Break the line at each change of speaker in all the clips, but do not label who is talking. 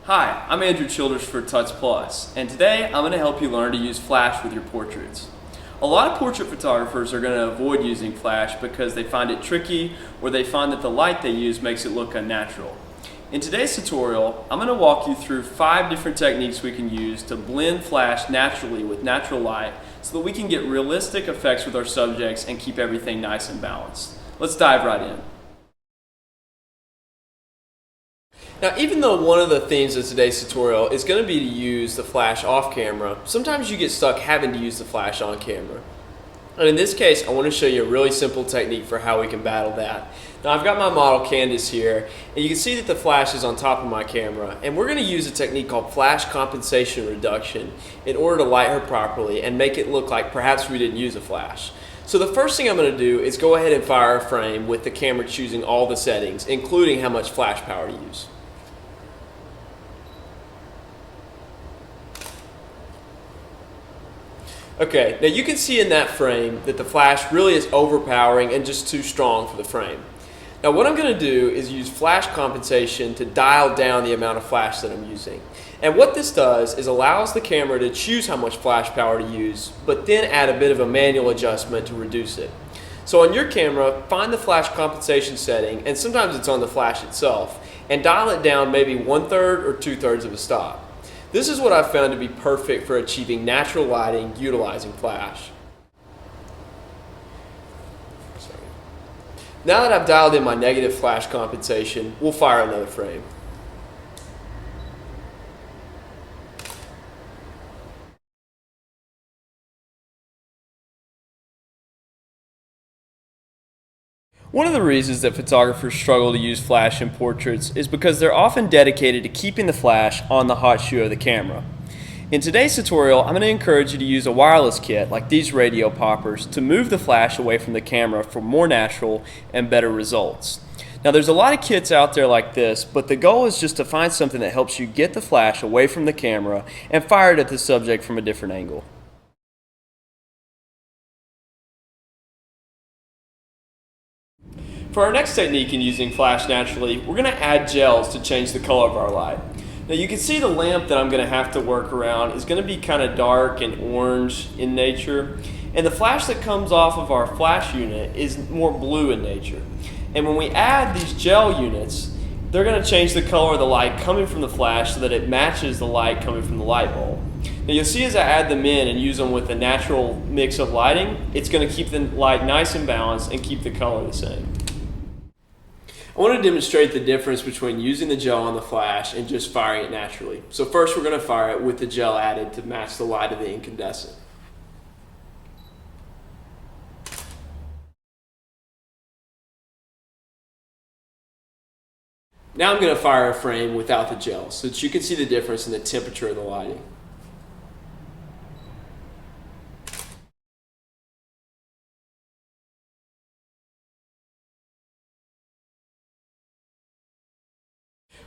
Hi, I'm Andrew Childers for Tuts Plus, and today I'm going to help you learn to use flash with your portraits. A lot of portrait photographers are going to avoid using flash because they find it tricky or they find that the light they use makes it look unnatural. In today's tutorial, I'm going to walk you through 5 different techniques we can use to blend flash naturally with natural light so that we can get realistic effects with our subjects and keep everything nice and balanced. Let's dive right in. Now, even though one of the themes of today's tutorial is going to be to use the flash off camera, sometimes you get stuck having to use the flash on camera. And in this case, I want to show you a really simple technique for how we can battle that. Now, I've got my model Candace here, and you can see that the flash is on top of my camera, and we're going to use a technique called flash compensation reduction in order to light her properly and make it look like perhaps we didn't use a flash. So the first thing I'm going to do is go ahead and fire a frame with the camera choosing all the settings, including how much flash power to use. Okay, now you can see in that frame that the flash really is overpowering and just too strong for the frame. Now what I'm going to do is use flash compensation to dial down the amount of flash that I'm using. And what this does is allows the camera to choose how much flash power to use, but then add a bit of a manual adjustment to reduce it. So on your camera, find the flash compensation setting, and sometimes it's on the flash itself, and dial it down maybe 1/3 or 2/3 of a stop. This is what I've found to be perfect for achieving natural lighting utilizing flash. Now that I've dialed in my negative flash compensation, we'll fire another frame. One of the reasons that photographers struggle to use flash in portraits is because they're often dedicated to keeping the flash on the hot shoe of the camera. In today's tutorial, I'm going to encourage you to use a wireless kit like these radio poppers to move the flash away from the camera for more natural and better results. Now there's a lot of kits out there like this, but the goal is just to find something that helps you get the flash away from the camera and fire it at the subject from a different angle. For our next technique in using flash naturally, we're going to add gels to change the color of our light. Now you can see the lamp that I'm going to have to work around is going to be kind of dark and orange in nature, and the flash that comes off of our flash unit is more blue in nature. And when we add these gel units, they're going to change the color of the light coming from the flash so that it matches the light coming from the light bulb. Now you'll see as I add them in and use them with a natural mix of lighting, it's going to keep the light nice and balanced and keep the color the same. I want to demonstrate the difference between using the gel on the flash and just firing it naturally. So first we're going to fire it with the gel added to match the light of the incandescent. Now I'm going to fire a frame without the gel so that you can see the difference in the temperature of the lighting.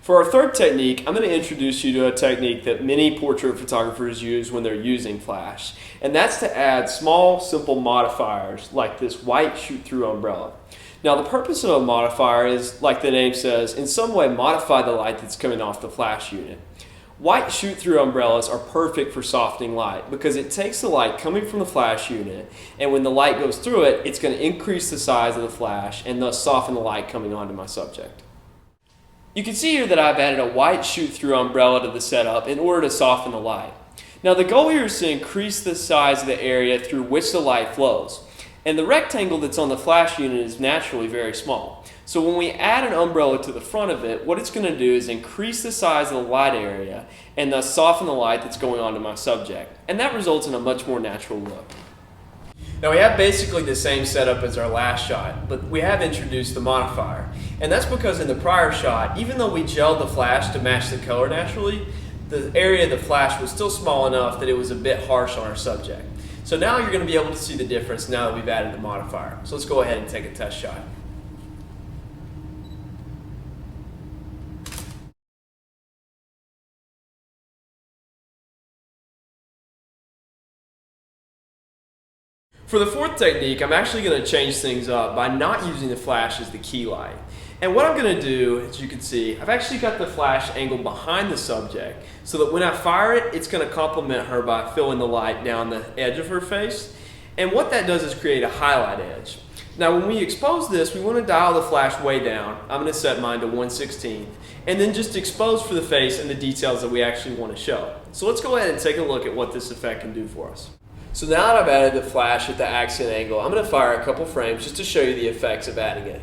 For our third technique, I'm going to introduce you to a technique that many portrait photographers use when they're using flash, and that's to add small, simple modifiers like this white shoot-through umbrella. Now the purpose of a modifier is, like the name says, in some way modify the light that's coming off the flash unit. White shoot-through umbrellas are perfect for softening light because it takes the light coming from the flash unit, and when the light goes through it, it's going to increase the size of the flash and thus soften the light coming onto my subject. You can see here that I've added a white shoot-through umbrella to the setup in order to soften the light. Now the goal here is to increase the size of the area through which the light flows. And the rectangle that's on the flash unit is naturally very small. So when we add an umbrella to the front of it, what it's going to do is increase the size of the light area and thus soften the light that's going onto my subject. And that results in a much more natural look. Now we have basically the same setup as our last shot, but we have introduced the modifier. And that's because in the prior shot, even though we gelled the flash to match the color naturally, the area of the flash was still small enough that it was a bit harsh on our subject. So now you're going to be able to see the difference now that we've added the modifier. So let's go ahead and take a test shot. For the fourth technique, I'm actually going to change things up by not using the flash as the key light. And what I'm going to do, as you can see, I've actually got the flash angled behind the subject so that when I fire it, it's going to complement her by filling the light down the edge of her face. And what that does is create a highlight edge. Now when we expose this, we want to dial the flash way down. I'm going to set mine to 1/16 and then just expose for the face and the details that we actually want to show. So let's go ahead and take a look at what this effect can do for us. So now that I've added the flash at the accent angle, I'm going to fire a couple frames just to show you the effects of adding it.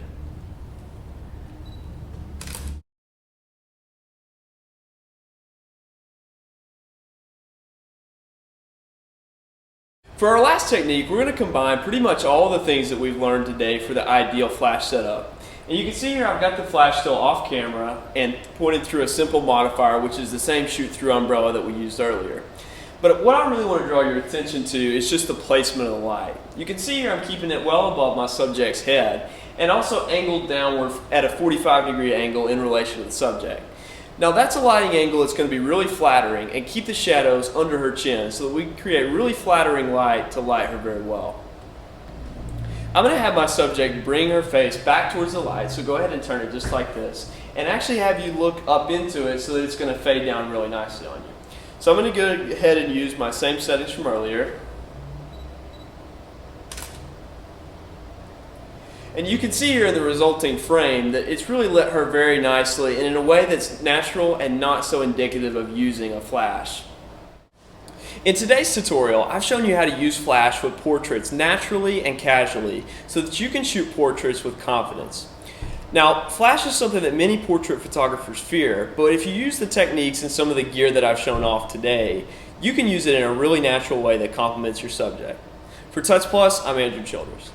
For our last technique, we're going to combine pretty much all the things that we've learned today for the ideal flash setup. And you can see here I've got the flash still off camera and pointed through a simple modifier, which is the same shoot-through umbrella that we used earlier. But what I really want to draw your attention to is just the placement of the light. You can see here I'm keeping it well above my subject's head and also angled downward at a 45-degree angle in relation to the subject. Now that's a lighting angle that's going to be really flattering and keep the shadows under her chin so that we can create really flattering light to light her very well. I'm going to have my subject bring her face back towards the light, so go ahead and turn it just like this and actually have you look up into it so that it's going to fade down really nicely on you. So I'm going to go ahead and use my same settings from earlier. And you can see here in the resulting frame that it's really lit her very nicely and in a way that's natural and not so indicative of using a flash. In today's tutorial, I've shown you how to use flash with portraits naturally and casually so that you can shoot portraits with confidence. Now, flash is something that many portrait photographers fear, but if you use the techniques and some of the gear that I've shown off today, you can use it in a really natural way that complements your subject. For Touch Plus, I'm Andrew Childers.